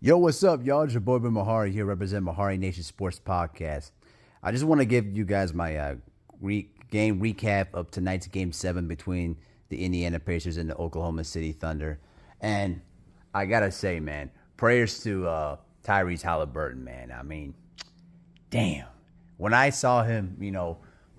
Yo, what's up, y'all? It's your boy Ben Mahari here, representing Mahari Nation Sports Podcast. I just want to give you guys my game recap of tonight's Game 7 between the Indiana Pacers and the Oklahoma City Thunder. And I got to say, man, prayers to Tyrese Halliburton, man. I mean, damn. When I saw him,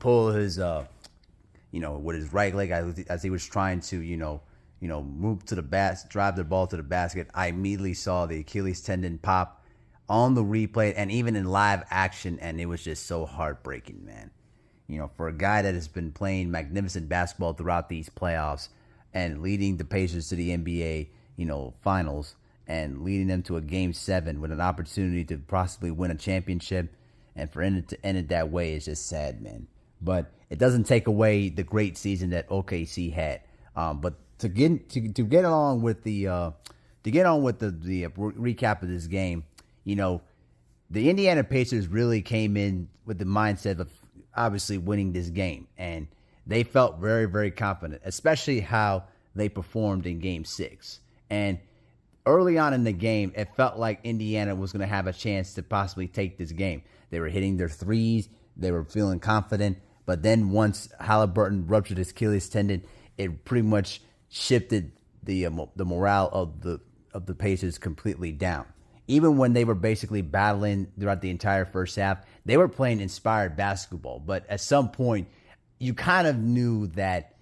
pull his, with his right leg as he was trying to, move to the basket, drive the ball to the basket, I immediately saw the Achilles tendon pop on the replay and even in live action, and it was just so heartbreaking, man. For a guy that has been playing magnificent basketball throughout these playoffs and leading the Pacers to the NBA, finals and leading them to a Game 7 with an opportunity to possibly win a championship, and for it to end it that way is just sad, man. But it doesn't take away the great season that OKC had. But to get on with the recap of this game, the Indiana Pacers really came in with the mindset of obviously winning this game, and they felt very, very confident, especially how they performed in Game 6. And early on in the game, it felt like Indiana was going to have a chance to possibly take this game. They were hitting their threes, they were feeling confident, but then once Halliburton ruptured his Achilles tendon, it pretty much shifted the morale of the Pacers completely down. Even when they were basically battling throughout the entire first half, they were playing inspired basketball. But at some point, you kind of knew that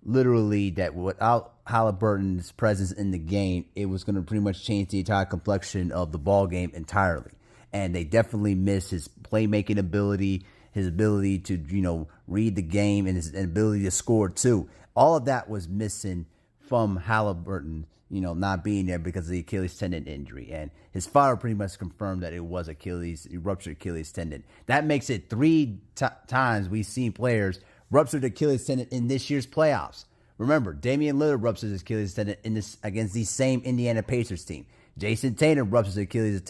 literally that without Halliburton's presence in the game, it was going to pretty much change the entire complexion of the ball game entirely. And they definitely missed his playmaking ability, his ability to, read the game, and his ability to score too. All of that was missing from Halliburton, not being there because of the Achilles tendon injury. And his father pretty much confirmed that it was ruptured Achilles tendon. That makes it three times we've seen players ruptured Achilles tendon in this year's playoffs. Remember, Damian Lillard ruptured his Achilles tendon against the same Indiana Pacers team. Jason Tatum ruptured his Achilles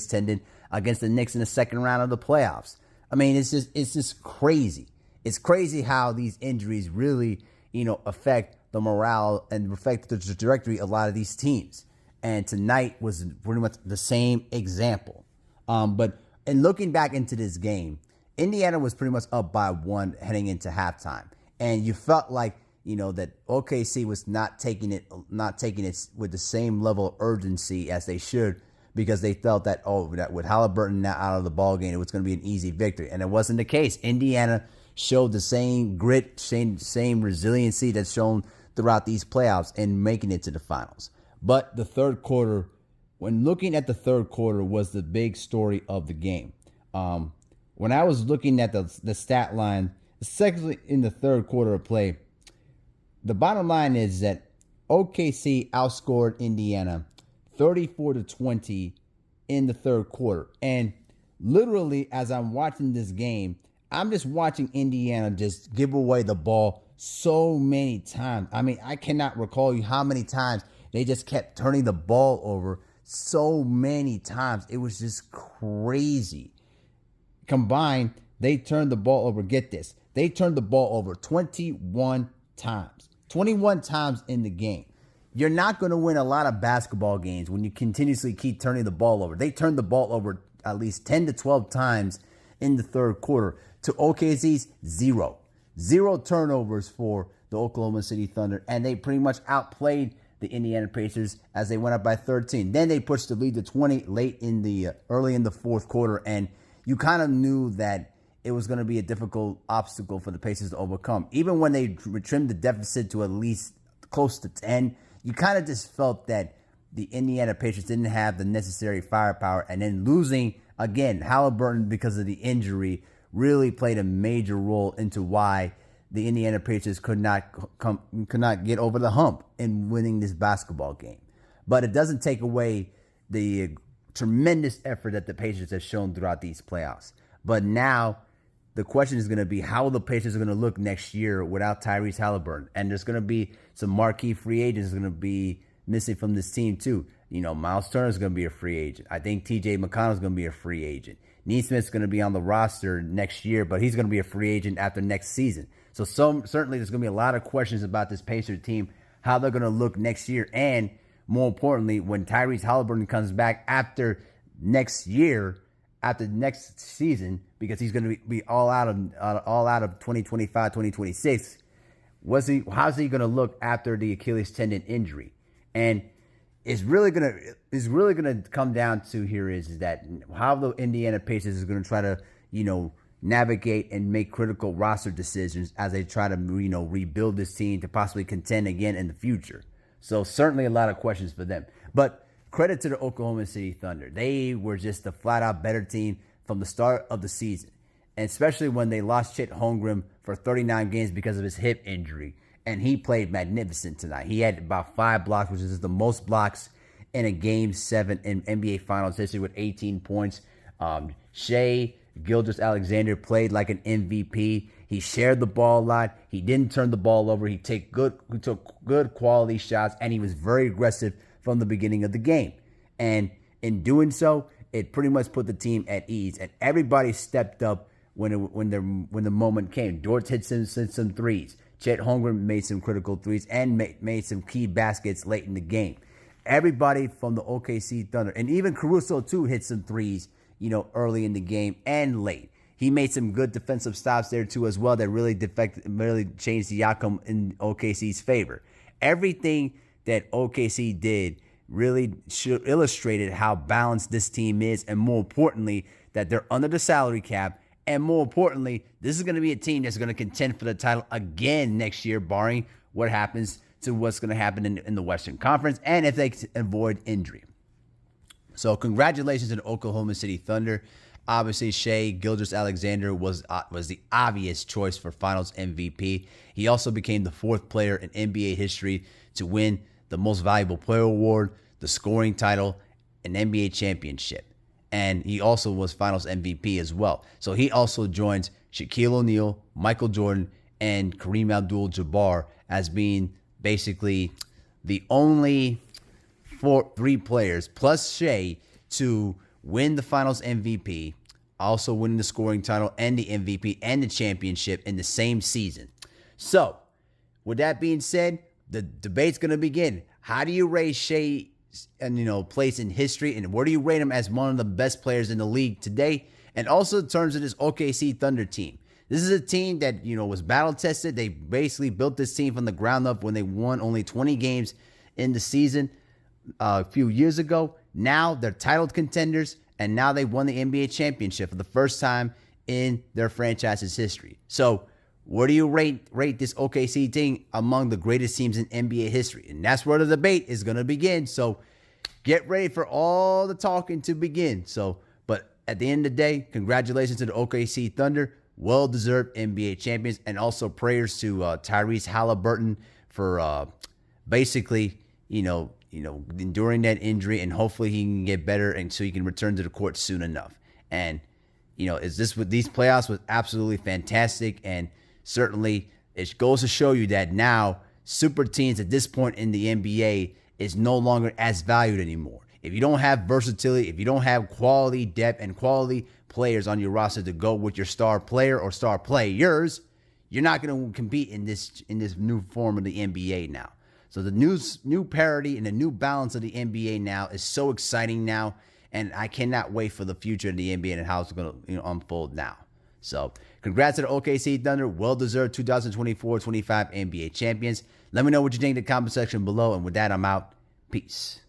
tendon against the Knicks in the second round of the playoffs. I mean, it's just crazy. It's crazy how these injuries really, affect the morale and affect the trajectory of a lot of these teams. And tonight was pretty much the same example. But in looking back into this game, Indiana was pretty much up by 1 heading into halftime. And you felt like, that OKC was not taking it with the same level of urgency as they should, because they felt that with Halliburton now out of the ball game, it was going to be an easy victory. And it wasn't the case. Indiana showed the same grit, same resiliency that's shown throughout these playoffs and making it to the finals. But the third quarter, when looking at the third quarter, was the big story of the game. When I was looking at the stat line, especially in the third quarter of play, the bottom line is that OKC outscored Indiana 34-20 in the third quarter. And literally, as I'm watching this game, I'm just watching Indiana just give away the ball so many times. I mean, I cannot recall you how many times they just kept turning the ball over so many times. It was just crazy. Combined, they turned the ball over. Get this. They turned the ball over 21 times. 21 times in the game. You're not going to win a lot of basketball games when you continuously keep turning the ball over. They turned the ball over at least 10 to 12 times in the third quarter to OKC's 0. 0 turnovers for the Oklahoma City Thunder, and they pretty much outplayed the Indiana Pacers as they went up by 13. Then they pushed the lead to 20 early in the fourth quarter, and you kind of knew that it was going to be a difficult obstacle for the Pacers to overcome. Even when they trimmed the deficit to at least close to 10, you kind of just felt that the Indiana Pacers didn't have the necessary firepower. And then losing, again, Halliburton because of the injury really played a major role into why the Indiana Pacers could not get over the hump in winning this basketball game. But it doesn't take away the tremendous effort that the Pacers have shown throughout these playoffs. But now the question is going to be how the Pacers are going to look next year without Tyrese Halliburton. And there's going to be some marquee free agents going to be missing from this team too. Miles Turner is going to be a free agent. I think TJ McConnell is going to be a free agent. Neesmith's going to be on the roster next year, but he's going to be a free agent after next season. So certainly there's going to be a lot of questions about this Pacers team, how they're going to look next year, and more importantly, when Tyrese Halliburton comes back after next year, after next season, because he's going to be all out of 2025, 2026. How's he going to look after the Achilles tendon injury? And it's really gonna come down to here is that how the Indiana Pacers is going to try to navigate and make critical roster decisions as they try to rebuild this team to possibly contend again in the future. So certainly a lot of questions for them. But credit to the Oklahoma City Thunder. They were just a flat-out better team from the start of the season, and especially when they lost Chet Holmgren for 39 games because of his hip injury. And he played magnificent tonight. He had about 5 blocks, which is the most blocks in a Game 7 in NBA Finals history with 18 points. Shai Gilgeous-Alexander played like an MVP. He shared the ball a lot. He didn't turn the ball over. He took good quality shots, and he was very aggressive from the beginning of the game. And in doing so, it pretty much put the team at ease. And everybody stepped up when the moment came. Dort hit some threes. Chet Holmgren made some critical threes and made some key baskets late in the game. Everybody from the OKC Thunder, and even Caruso too, hit some threes, early in the game and late. He made some good defensive stops there too as well that really changed the outcome in OKC's favor. Everything that OKC did really illustrated how balanced this team is, and more importantly, that they're under the salary cap. And more importantly, this is going to be a team that's going to contend for the title again next year, barring what happens to what's going to happen in the Western Conference and if they avoid injury. So congratulations to the Oklahoma City Thunder. Obviously, Shai Gilgeous-Alexander was the obvious choice for Finals MVP. He also became the 4th player in NBA history to win the Most Valuable Player Award, the scoring title, an NBA championship. And he also was Finals MVP as well. So he also joins Shaquille O'Neal, Michael Jordan, and Kareem Abdul-Jabbar as being basically the only 3 players, plus Shai, to win the Finals MVP, also winning the scoring title and the MVP and the championship in the same season. So, with that being said, the debate's going to begin. How do you rate Shai place in history, and where do you rate him as one of the best players in the league today? And also in terms of this OKC Thunder team. This is a team that, was battle tested. They basically built this team from the ground up when they won only 20 games in the season a few years ago. Now they're title contenders, and now they won the NBA championship for the first time in their franchise's history. So where do you rate this OKC team among the greatest teams in NBA history? And that's where the debate is going to begin. So get ready for all the talking to begin. But at the end of the day, congratulations to the OKC Thunder, well-deserved NBA champions, and also prayers to Tyrese Halliburton for basically, enduring that injury, and hopefully he can get better and so he can return to the court soon enough. And these playoffs was absolutely fantastic, and certainly it goes to show you that now super teams at this point in the NBA is no longer as valued anymore. If you don't have versatility, if you don't have quality depth and quality players on your roster to go with your star player or star players, you're not going to compete in this new form of the NBA now. So the new parity and the new balance of the NBA now is so exciting now, and I cannot wait for the future of the NBA and how it's going to unfold now. So congrats to the OKC Thunder, well-deserved 2024-25 NBA champions. Let me know what you think in the comment section below, and with that, I'm out. Peace.